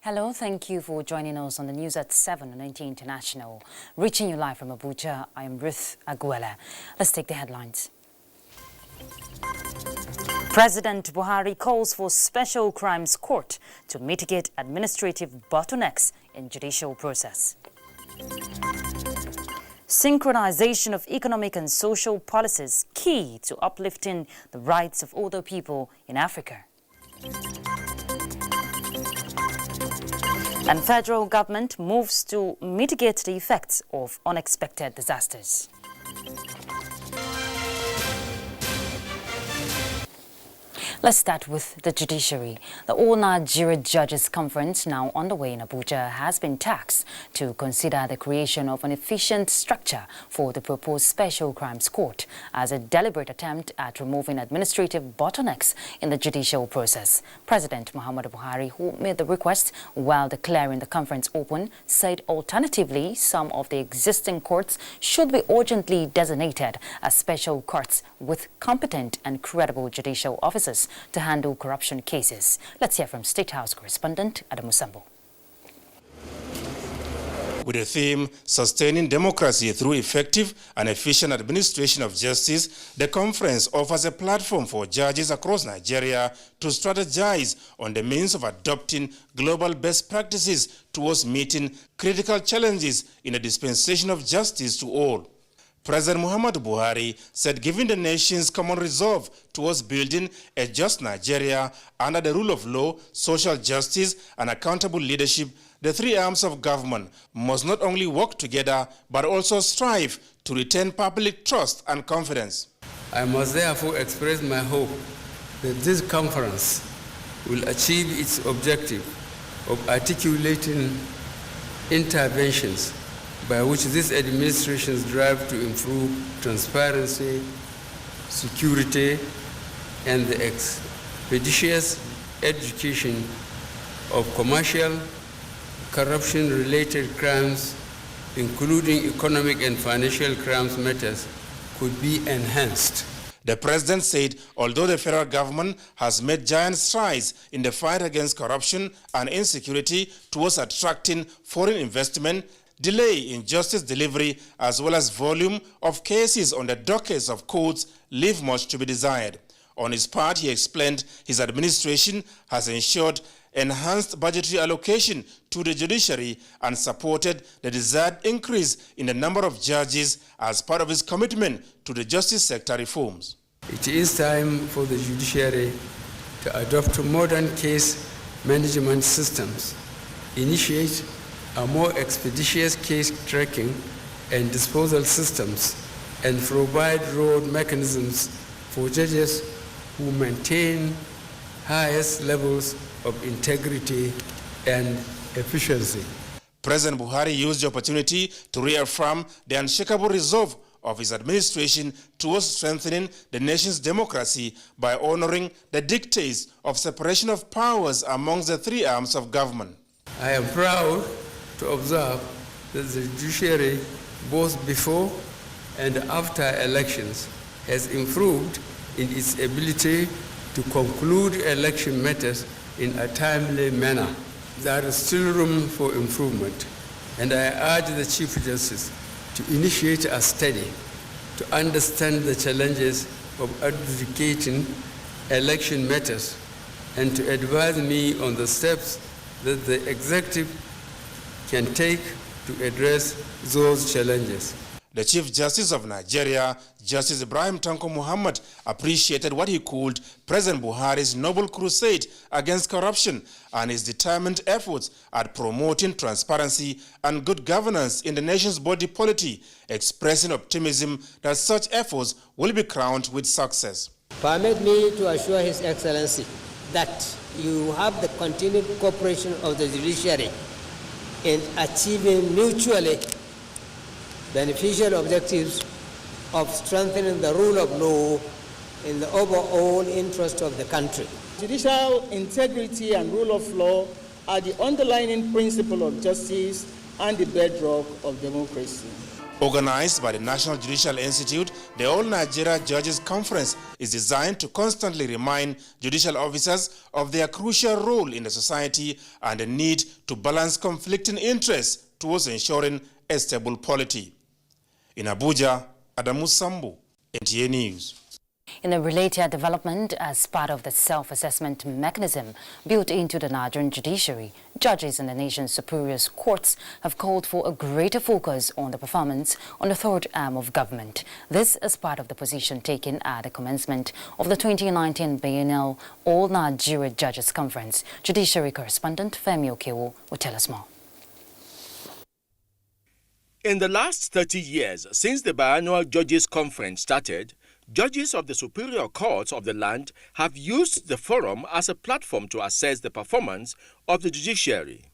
Hello, thank you for joining us on the news at 7 on NTA International. Reaching you live from Abuja, I am Ruth Aguela. Let's take the headlines. President Buhari calls for special crimes court to mitigate administrative bottlenecks in judicial process. Synchronization of economic and social policies key to uplifting the rights of older people in Africa. And federal government moves to mitigate the effects of unexpected disasters. Let's start with the judiciary. The All Nigeria Judges Conference, now underway in Abuja, has been tasked to consider the creation of an efficient structure for the proposed Special Crimes Court as a deliberate attempt at removing administrative bottlenecks in the judicial process. President Muhammadu Buhari, who made the request while declaring the conference open, said alternatively some of the existing courts should be urgently designated as special courts with competent and credible judicial officers to handle corruption cases. Let's hear from State House correspondent Adamu Sambo. With the theme, Sustaining Democracy Through Effective and Efficient Administration of Justice, the conference offers a platform for judges across Nigeria to strategize on the means of adopting global best practices towards meeting critical challenges in the dispensation of justice to all. President Muhammadu Buhari said given the nation's common resolve towards building a just Nigeria under the rule of law, social justice and accountable leadership, the three arms of government must not only work together but also strive to retain public trust and confidence. I must therefore express my hope that this conference will achieve its objective of articulating interventions by which this administration strives to improve transparency, security, and the expeditious education of commercial, corruption-related crimes, including economic and financial crimes matters, could be enhanced. The president said although the federal government has made giant strides in the fight against corruption and insecurity towards attracting foreign investment, delay in justice delivery as well as volume of cases on the dockets of courts leave much to be desired. On his part, he explained his administration has ensured enhanced budgetary allocation to the judiciary and supported the desired increase in the number of judges as part of his commitment to the justice sector reforms. It is time for the judiciary to adopt modern case management systems, initiate a more expeditious case tracking and disposal systems, and provide road mechanisms for judges who maintain highest levels of integrity and efficiency. President Buhari used the opportunity to reaffirm the unshakable resolve of his administration towards strengthening the nation's democracy by honoring the dictates of separation of powers amongst the three arms of government. I am proud to observe that the judiciary, both before and after elections, has improved in its ability to conclude election matters in a timely manner. There is still room for improvement, and I urge the Chief Justice to initiate a study to understand the challenges of adjudicating election matters and to advise me on the steps that the executive can take to address those challenges. The Chief Justice of Nigeria, Justice Ibrahim Tanko Muhammad, appreciated what he called President Buhari's noble crusade against corruption and his determined efforts at promoting transparency and good governance in the nation's body polity, expressing optimism that such efforts will be crowned with success. Permit me to assure His Excellency that you have the continued cooperation of the judiciary in achieving mutually beneficial objectives of strengthening the rule of law in the overall interest of the country. Judicial integrity and rule of law are the underlying principle of justice and the bedrock of democracy. Organized by the National Judicial Institute, the All Nigeria Judges Conference is designed to constantly remind judicial officers of their crucial role in the society and the need to balance conflicting interests towards ensuring a stable polity. In Abuja, Adamu Sambu, NTA News. In a related development, as part of the self-assessment mechanism built into the Nigerian judiciary, judges in the nation's superior courts have called for a greater focus on the performance on the third arm of government. This is part of the position taken at the commencement of the 2019 biennial All Nigeria Judges Conference. Judiciary correspondent Femi Okewo will tell us more. In the last 30 years since the biannual Judges Conference started, judges of the superior courts of the land have used the forum as a platform to assess the performance of the judiciary.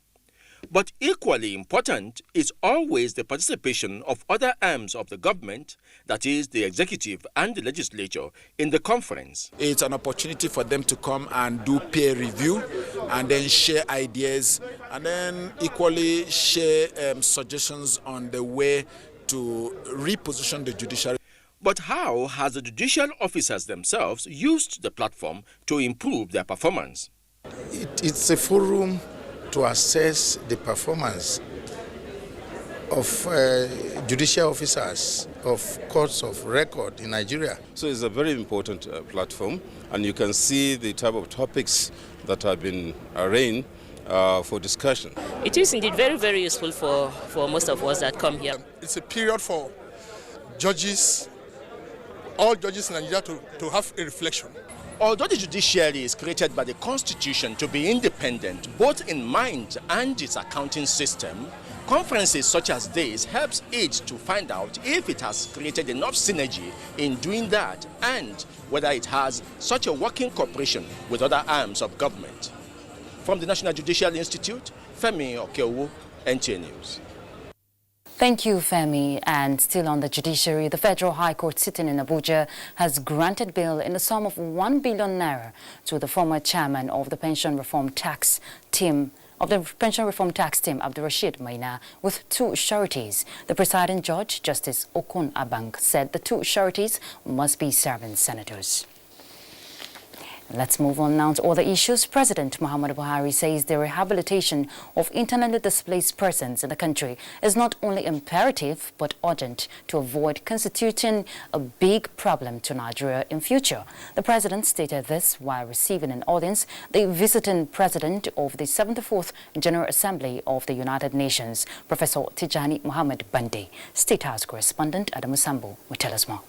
But equally important is always the participation of other arms of the government, that is, the executive and the legislature, in the conference. It's an opportunity for them to come and do peer review and then share ideas and then equally share suggestions on the way to reposition the judiciary. But how has the judicial officers themselves used the platform to improve their performance? It's a forum to assess the performance of judicial officers of courts of record in Nigeria. So it's a very important platform, and you can see the type of topics that have been arranged for discussion. It is indeed very, very useful for most of us that come here. It's a period for judges, all judges in Nigeria to have a reflection. Although the judiciary is created by the Constitution to be independent, both in mind and its accounting system, conferences such as this helps it to find out if it has created enough synergy in doing that and whether it has such a working cooperation with other arms of government. From the National Judicial Institute, Femi Okewo, NTA News. Thank you, Femi. And still on the judiciary, the Federal High Court sitting in Abuja has granted bail in the sum of 1 billion naira to the former chairman of the Pension Reform Tax Team, Abdul Rashid Maina, with 2 sureties. The presiding judge, Justice Okun Abang, said the 2 sureties must be serving senators. Let's move on now to other issues. President Muhammadu Buhari says the rehabilitation of internally displaced persons in the country is not only imperative but urgent to avoid constituting a big problem to Nigeria in future. The president stated this while receiving an audience the visiting president of the 74th General Assembly of the United Nations, Professor Tijani Muhammad Bande. State House correspondent Adamu Sambu will tell us more.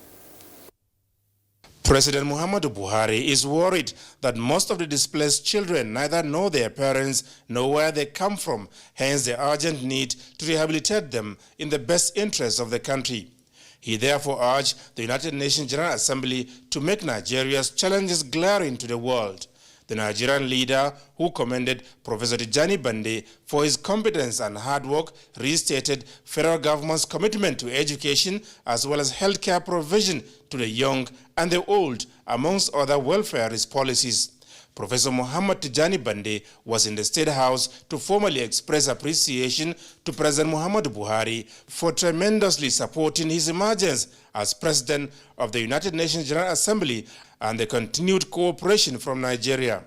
President Muhammadu Buhari is worried that most of the displaced children neither know their parents nor where they come from, hence the urgent need to rehabilitate them in the best interests of the country. He therefore urged the United Nations General Assembly to make Nigeria's challenges glaring to the world. The Nigerian leader, who commended Professor Tijani Bande for his competence and hard work, restated federal government's commitment to education as well as healthcare provision to the young and the old, amongst other welfareist policies. Professor Muhammad Tijani Bande was in the State House to formally express appreciation to President Muhammadu Buhari for tremendously supporting his emergence as President of the United Nations General Assembly and the continued cooperation from Nigeria.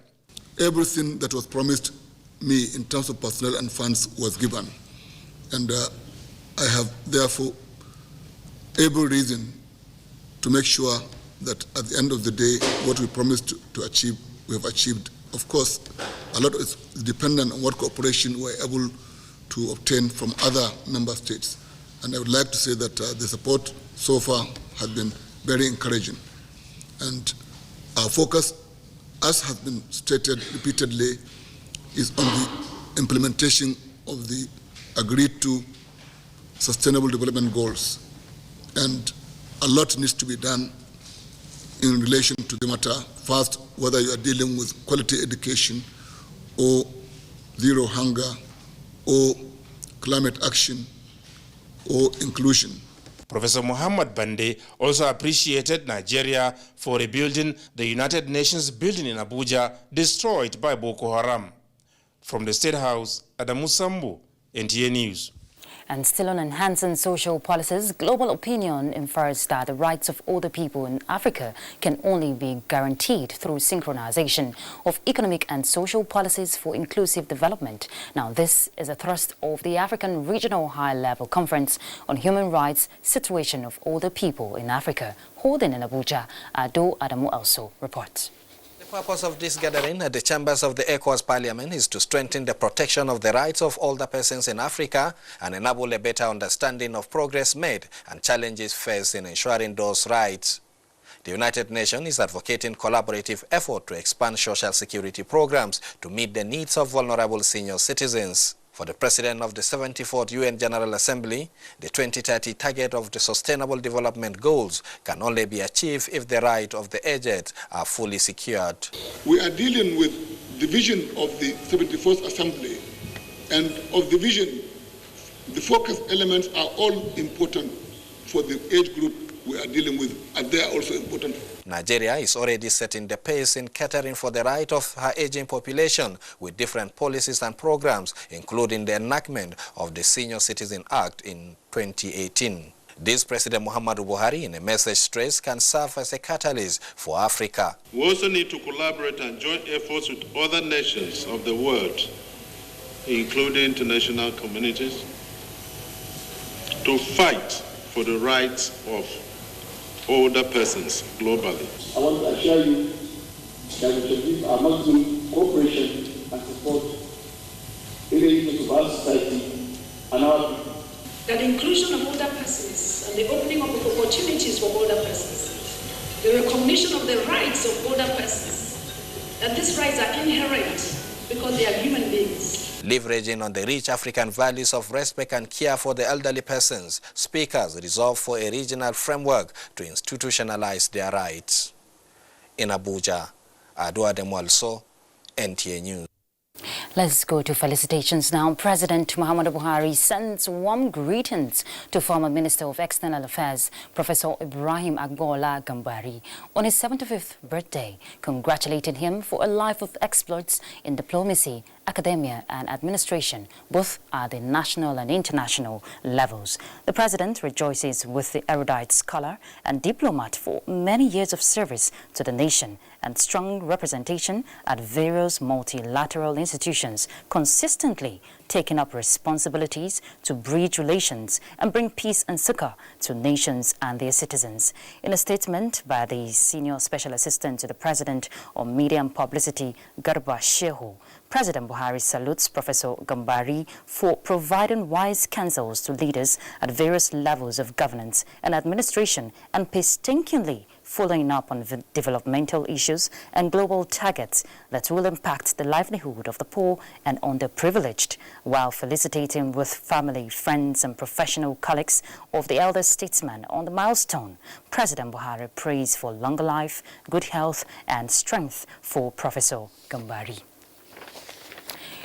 Everything that was promised me in terms of personnel and funds was given. And I have therefore every reason to make sure that at the end of the day, what we promised to achieve, we have achieved. Of course, a lot is dependent on what cooperation we're able to obtain from other member states. And I would like to say that the support so far has been very encouraging. And our focus, as has been stated repeatedly, is on the implementation of the agreed to Sustainable Development Goals. And a lot needs to be done in relation to the matter. First, whether you are dealing with quality education or zero hunger or climate action or inclusion. Professor Muhammad Bande also appreciated Nigeria for rebuilding the United Nations building in Abuja destroyed by Boko Haram. From the State House, Adamu Sambu, NTA News. And still on enhancing social policies, global opinion infers that the rights of older people in Africa can only be guaranteed through synchronization of economic and social policies for inclusive development. Now, this is a thrust of the African Regional High-Level Conference on Human Rights Situation of Older People in Africa, holding in Abuja. Ado Adamu also reports. The purpose of this gathering at the chambers of the ECOWAS Parliament is to strengthen the protection of the rights of older persons in Africa and enable a better understanding of progress made and challenges faced in ensuring those rights. The United Nations is advocating collaborative effort to expand social security programs to meet the needs of vulnerable senior citizens. For the President of the 74th UN General Assembly, the 2030 target of the Sustainable Development Goals can only be achieved if the rights of the aged are fully secured. We are dealing with the vision of the 71st Assembly, and of the vision, the focus elements are all important for the age group we are dealing with, and they are also important. Nigeria is already setting the pace in catering for the right of her aging population with different policies and programs, including the enactment of the Senior Citizen Act in 2018. This President Muhammadu Buhari, in a message stressed, can serve as a catalyst for Africa. We also need to collaborate and join efforts with other nations of the world, including international communities, to fight for the rights of older persons globally. I want to assure you that we should give our maximum cooperation and support in the interest of our society and our people. That the inclusion of older persons and the opening up of opportunities for older persons, the recognition of the rights of older persons, that these rights are inherent because they are human beings. Leveraging on the rich African values of respect and care for the elderly persons, speakers resolved for a regional framework to institutionalize their rights. In Abuja, Ado Adamu also, NTA News. Let's go to felicitations now. President Muhammadu Buhari sends warm greetings to former Minister of External Affairs, Professor Ibrahim Agbola Gambari, on his 75th birthday, congratulating him for a life of exploits in diplomacy, academia and administration, both at the national and international levels. The president rejoices with the erudite scholar and diplomat for many years of service to the nation and strong representation at various multilateral institutions, consistently taking up responsibilities to bridge relations and bring peace and succor to nations and their citizens. In a statement by the Senior Special Assistant to the President on Media and Publicity, Garba Shehu, President Buhari salutes Professor Gambari for providing wise counsels to leaders at various levels of governance and administration and painstakingly following up on developmental issues and global targets that will impact the livelihood of the poor and underprivileged, while felicitating with family, friends and professional colleagues of the elder statesman on the milestone. President Buhari prays for longer life, good health and strength for Professor Gambari.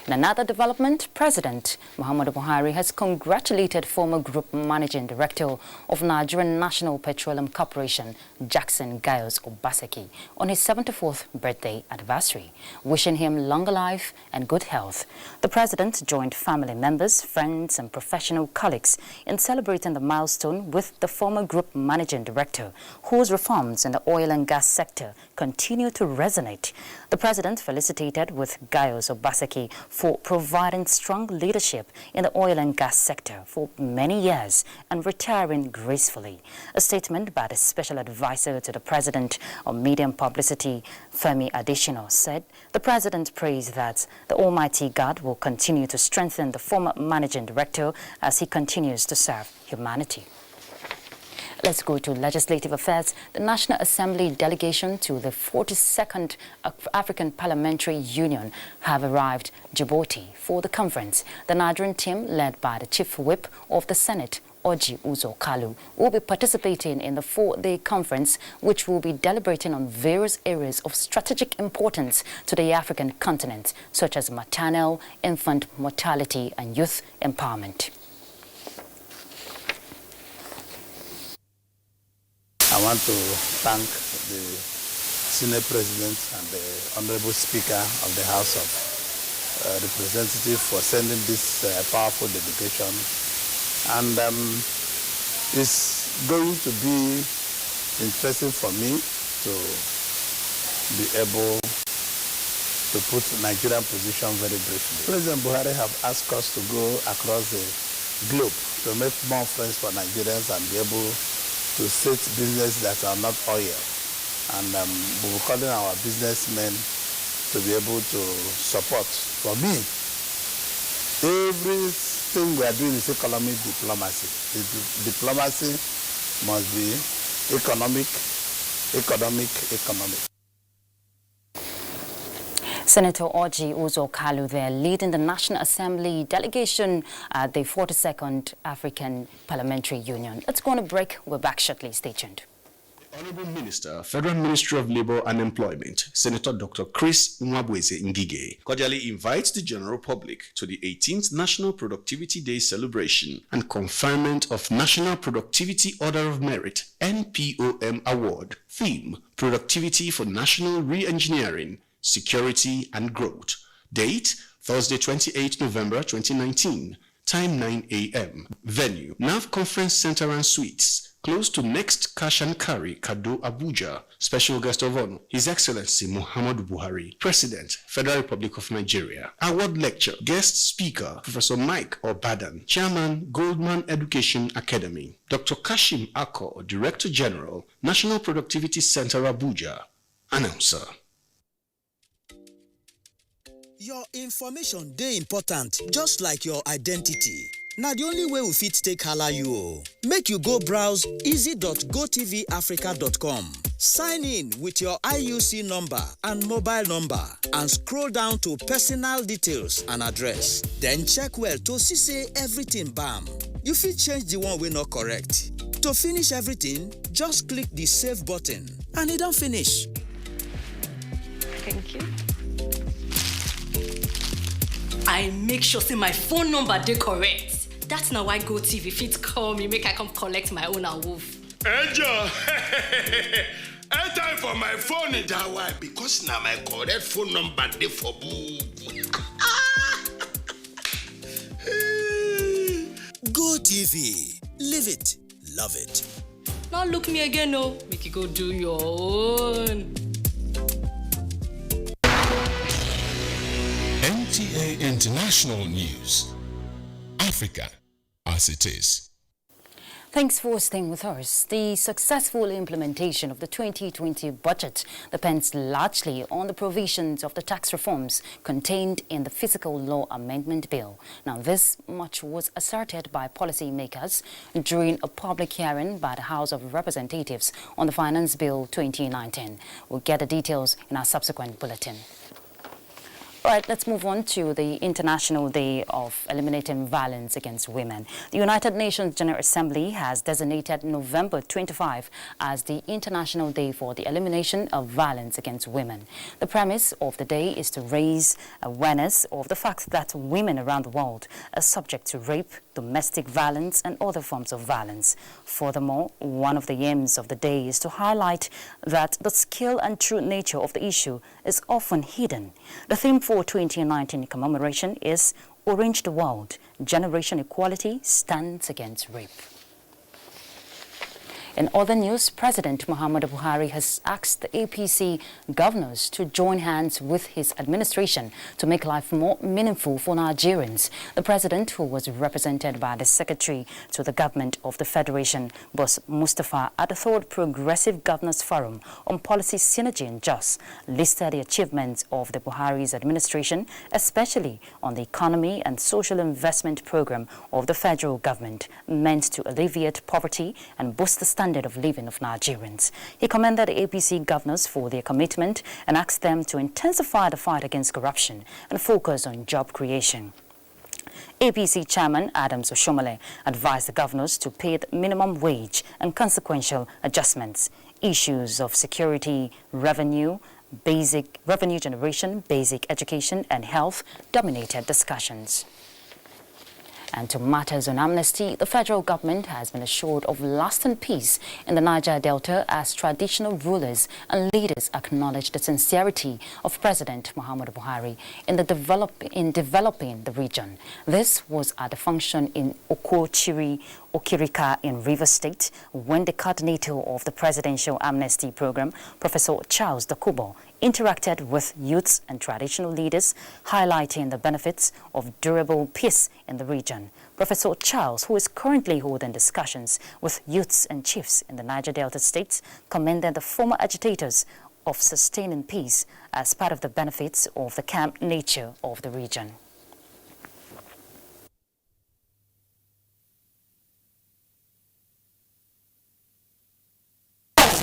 In another development, President Muhammadu Buhari has congratulated former Group Managing Director of Nigerian National Petroleum Corporation, Jackson Gaius Obaseki, on his 74th birthday anniversary, wishing him longer life and good health. The President joined family members, friends and professional colleagues in celebrating the milestone with the former Group Managing Director, whose reforms in the oil and gas sector continue to resonate. The President felicitated with Gaius Obaseki for providing strong leadership in the oil and gas sector for many years and retiring gracefully. A statement by the Special Advisor to the President on Media and Publicity, Femi Adesina, said the President prays that the Almighty God will continue to strengthen the former Managing Director as he continues to serve humanity. Let's go to legislative affairs. The National Assembly delegation to the 42nd African Parliamentary Union have arrived Djibouti for the conference. The Nigerian team, led by the Chief Whip of the Senate, Oji Uzo Kalu, will be participating in the 4-day conference, which will be deliberating on various areas of strategic importance to the African continent, such as maternal, infant mortality and youth empowerment. I want to thank the Senate President and the Honorable Speaker of the House of Representatives for sending this powerful delegation And it's going to be interesting for me to be able to put Nigerian position very briefly. President Buhari have asked us to go across the globe to make more friends for Nigerians and be able to set business that are not oil. And we will calling our businessmen to be able to support. For me, everything we are doing is economic diplomacy. The diplomacy must be economic. Senator Orji Uzo Kalu there, leading the National Assembly delegation at the 42nd African Parliamentary Union. Let's go on a break. We're back shortly. Stay tuned. Honorable Minister, Federal Ministry of Labour and Employment, Senator Dr. Chris Mwabweze Ngige, cordially invites the general public to the 18th National Productivity Day celebration and conferment of National Productivity Order of Merit, NPOM Award. Theme: Productivity for National Re-Engineering, Security and Growth. Date: Thursday, 28 November 2019. Time 9 a.m. Venue: NAV Conference Center and Suites, close to Next Cash and Carry, Kado, Abuja. Special guest of honor: His Excellency Muhammadu Buhari, President, Federal Republic of Nigeria. Award lecture: guest speaker, Professor Mike Obadan, Chairman, Goldman Education Academy. Dr. Kashim Ako, Director General, National Productivity Center, Abuja. Announcer. Your information dey important, just like your identity. Now the only way we fit take hala you o. Make you go browse easy.gotvafrica.com. Sign in with your IUC number and mobile number and scroll down to personal details and address. Then check well to see say everything bam. You fit change the one wey not correct. To finish everything, just click the save button and it don't finish. Thank you. I make sure say my phone number dey correct. That's now why GoTV fit call me make I come collect my own awoof. Angel, time for my phone in that way because now my correct phone number dey for book. GoTV, live it, love it. Now look me again, no. Make you go do your own. NTA International News. Africa as it is. Thanks for staying with us. The successful implementation of the 2020 budget depends largely on the provisions of the tax reforms contained in the Fiscal Law Amendment Bill. Now, this much was asserted by policymakers during a public hearing by the House of Representatives on the Finance Bill 2019. We'll get the details in our subsequent bulletin. All right, let's move on to the International Day of Eliminating Violence Against Women. The United Nations General Assembly has designated November 25 as the International Day for the Elimination of Violence Against Women. The premise of the day is to raise awareness of the fact that women around the world are subject to rape, domestic violence, and other forms of violence. Furthermore, one of the aims of the day is to highlight that the scale and true nature of the issue is often hidden. The theme for 2019 commemoration is Orange the World, Generation Equality Stands Against Rape. In other news, President Muhammadu Buhari has asked the APC governors to join hands with his administration to make life more meaningful for Nigerians. The president, who was represented by the secretary to the government of the Federation, Boss Mustafa, at the third Progressive Governors Forum on Policy Synergy in Jos, listed the achievements of the Buhari's administration, especially on the economy and social investment program of the federal government, meant to alleviate poverty and boost the standard of living of Nigerians. He commended the APC governors for their commitment and asked them to intensify the fight against corruption and focus on job creation. APC Chairman Adams Oshomole advised the governors to pay the minimum wage and consequential adjustments. Issues of security, revenue generation, basic education and health dominated discussions. And to matters on amnesty, the federal government has been assured of lasting peace in the Niger Delta as traditional rulers and leaders acknowledge the sincerity of President Muhammadu Buhari in developing the region. This was at a function in Okirika in Rivers State when the coordinator of the Presidential Amnesty Program, Professor Charles Dokubo, interacted with youths and traditional leaders, highlighting the benefits of durable peace in the region. Professor Charles, who is currently holding discussions with youths and chiefs in the Niger Delta states, commended the former agitators of sustaining peace as part of the benefits of the camp nature of the region.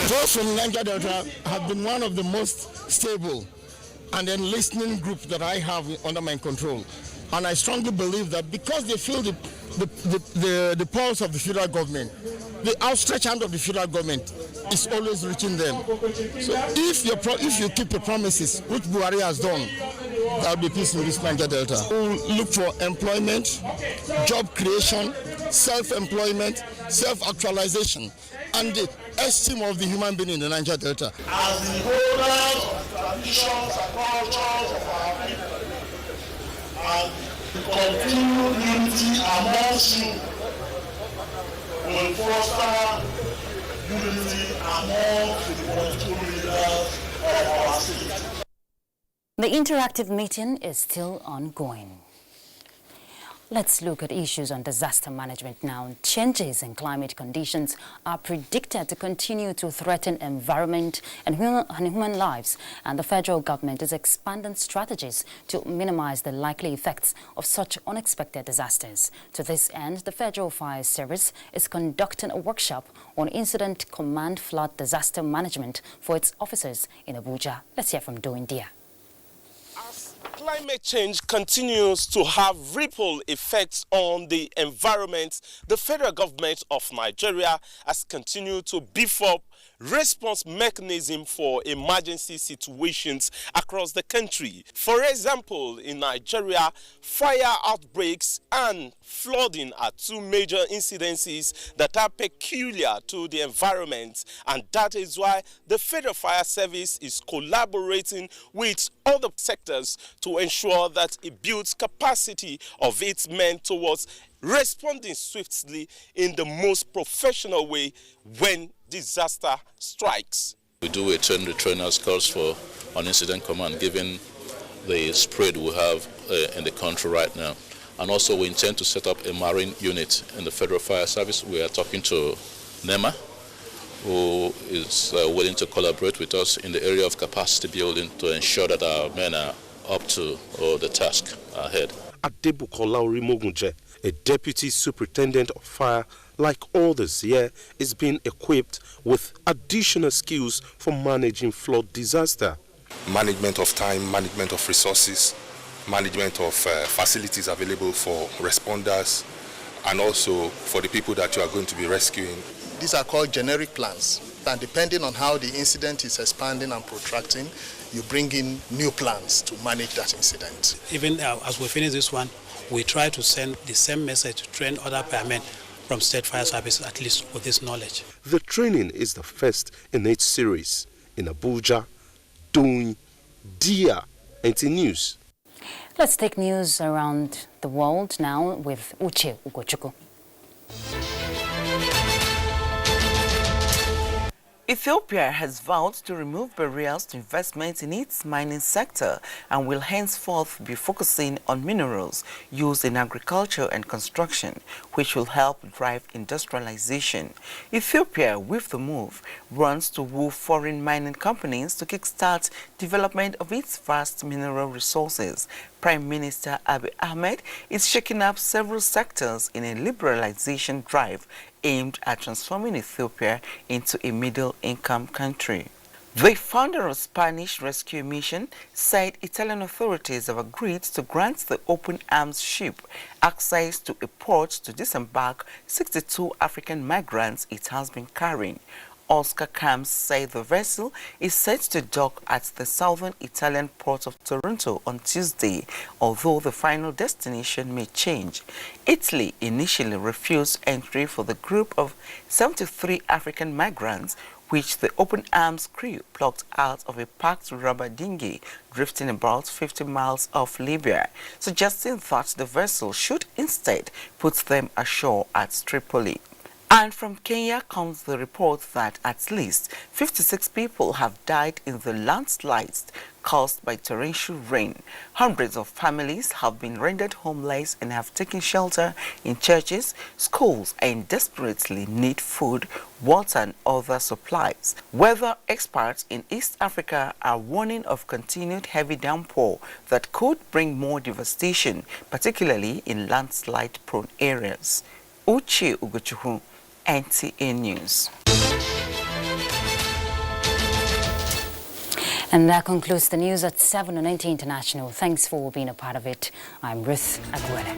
Those from Niger Delta have been one of the most stable and then listening group that I have under my control. And I strongly believe that because they feel the pulse of the federal government, the outstretched hand of the federal government is always reaching them. So if you keep your promises, which Buhari has done, there will be peace in this Niger Delta. We'll look for employment, job creation, self-employment, self-actualization, and the esteem of the human being in the Niger Delta. As the holders of traditions and cultures of our people, and the continued unity amongst you will foster unity among the political leaders of our state. The interactive meeting is still ongoing. Let's look at issues on disaster management now. Changes in climate conditions are predicted to continue to threaten environment and human lives, and the federal government is expanding strategies to minimize the likely effects of such unexpected disasters. To this end, the Federal Fire Service is conducting a workshop on incident command flood disaster management for its officers in Abuja. Let's hear from Doindia. Climate change continues to have ripple effects on the environment. The federal government of Nigeria has continued to beef up response mechanism for emergency situations across the country. For example, in Nigeria, fire outbreaks and flooding are two major incidences that are peculiar to the environment, and that is why the Federal Fire Service is collaborating with other sectors to ensure that it builds capacity of its men towards responding swiftly in the most professional way when disaster strikes. We do a trainer's course for on incident command, given the spread we have in the country right now. And also we intend to set up a marine unit in the Federal Fire Service. We are talking to NEMA, who is willing to collaborate with us in the area of capacity building to ensure that our men are up to the task ahead. Adebukola Orimogunje, a deputy superintendent of fire, like others here, is being equipped with additional skills for managing flood disaster. Management of time, management of resources, management of facilities available for responders, and also for the people that you are going to be rescuing. These are called generic plans, and depending on how the incident is expanding and protracting, you bring in new plans to manage that incident. Even as we finish this one, we try to send the same message to train other firemen from State Fire Service, at least with this knowledge. The training is the first in its series. In Abuja, doing Dia NTA News. Let's take news around the world now with Uche Ugochukwu. Ethiopia has vowed to remove barriers to investment in its mining sector and will henceforth be focusing on minerals used in agriculture and construction, which will help drive industrialization. Ethiopia, with the move, wants to woo foreign mining companies to kickstart development of its vast mineral resources. Prime Minister Abiy Ahmed is shaking up several sectors in a liberalization drive aimed at transforming Ethiopia into a middle-income country. The founder of Spanish Rescue Mission said Italian authorities have agreed to grant the open arms ship access to a port to disembark 62 African migrants it has been carrying. Oscar Camps said the vessel is set to dock at the southern Italian port of Toronto on Tuesday, although the final destination may change. Italy initially refused entry for the group of 73 African migrants, which the open arms crew plucked out of a packed rubber dinghy drifting about 50 miles off Libya, suggesting that the vessel should instead put them ashore at Tripoli. And from Kenya comes the report that at least 56 people have died in the landslides caused by torrential rain. Hundreds of families have been rendered homeless and have taken shelter in churches, schools, and desperately need food, water, and other supplies. Weather experts in East Africa are warning of continued heavy downpour that could bring more devastation, particularly in landslide-prone areas. Uche Ugochukwu, NTA News. And that concludes the news at 7 on NTA International. Thanks for being a part of it. I'm Ruth Aguilera.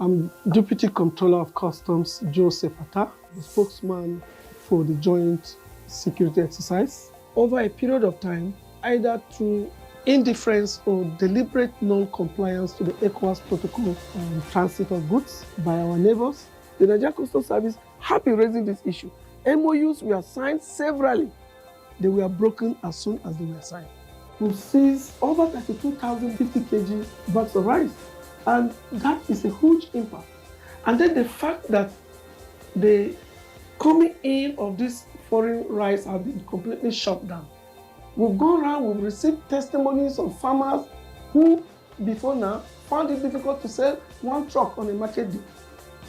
I'm Deputy Comptroller of Customs Joseph Atta, the spokesman for the joint security exercise. Over a period of time, either through indifference or deliberate non-compliance to the ECOWAS protocol on transit of goods by our neighbors, the Nigerian Customs Service have been raising this issue. MOUs were signed severally. They were broken as soon as they were signed. We've seized over 32,050 kg bags of rice. And that is a huge impact. And then the fact that the coming in of this foreign rice have been completely shut down. We've gone around, we've received testimonies of farmers who, before now, found it difficult to sell one truck on a market day.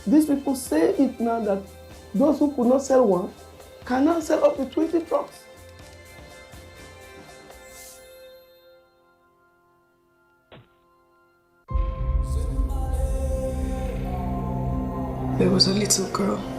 These people say it now that those who could not sell one can now sell up to 20 trucks. There was a little girl